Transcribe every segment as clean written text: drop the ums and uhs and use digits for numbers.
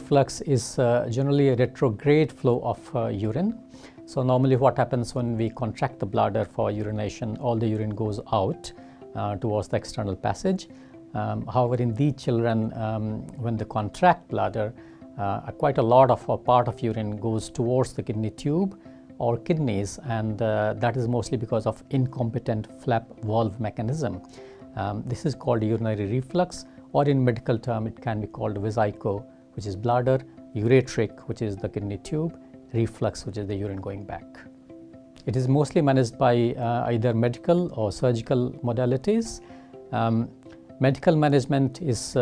reflux is generally a retrograde flow of urine. So normally what happens when we contract the bladder for urination, all the urine goes out towards the external passage. However, in these children, when they contract bladder, quite a lot of or part of urine goes towards the kidney tube or kidneys, and that is mostly because of incompetent flap valve mechanism. This is called urinary reflux, or in medical term it can be called vesico, which is bladder, ureteric, which is the kidney tube, reflux, which is the urine going back. It is mostly managed by either medical or surgical modalities. Medical management is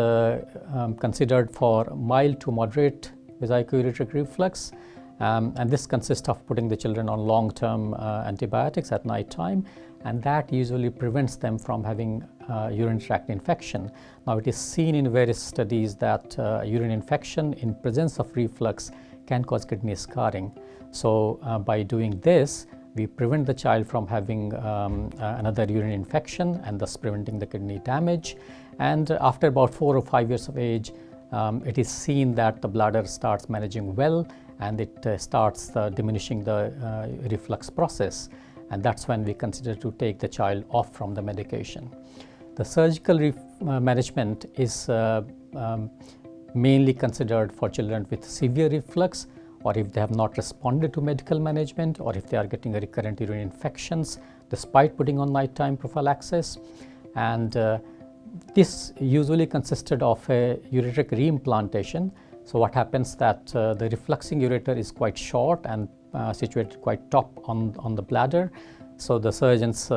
considered for mild to moderate vesico-ureteric reflux, and this consists of putting the children on long-term antibiotics at night time, and that usually prevents them from having urinary tract infection. Now, it is seen in various studies that urine infection in presence of reflux can cause kidney scarring. So by doing this, we prevent the child from having another urine infection and thus preventing the kidney damage. And after about 4 or 5 years of age, it is seen that the bladder starts managing well, and it starts diminishing the reflux process. And that's when we consider to take the child off from the medication. The surgical management is mainly considered for children with severe reflux, or if they have not responded to medical management, or if they are getting recurrent urinary infections despite putting on nighttime prophylaxis. And this usually consisted of a ureteric reimplantation. So what happens that the refluxing ureter is quite short and situated quite top on the bladder. So the surgeons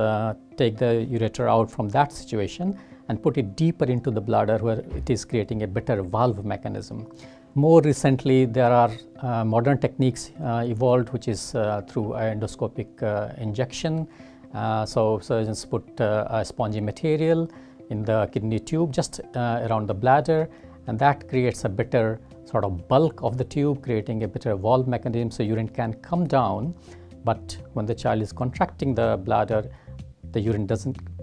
take the ureter out from that situation and put it deeper into the bladder, where it is creating a better valve mechanism. More recently, there are modern techniques evolved, which is through endoscopic injection. So surgeons put a spongy material in the kidney tube just around the bladder, and that creates a better sort of bulk of the tube, creating a better valve mechanism, so urine can come down. But when the child is contracting the bladder, the urine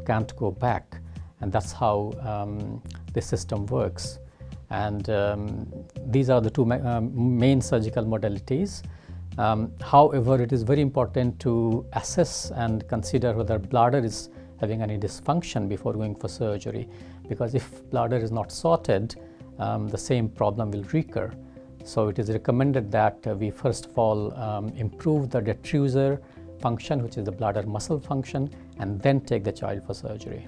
can't go back, and that's how this system works. And these are the two main surgical modalities. However, it is very important to assess and consider whether bladder is having any dysfunction before going for surgery, because if bladder is not sorted, the same problem will recur. So it is recommended that we first of all improve the detrusor function, which is the bladder muscle function, and then take the child for surgery.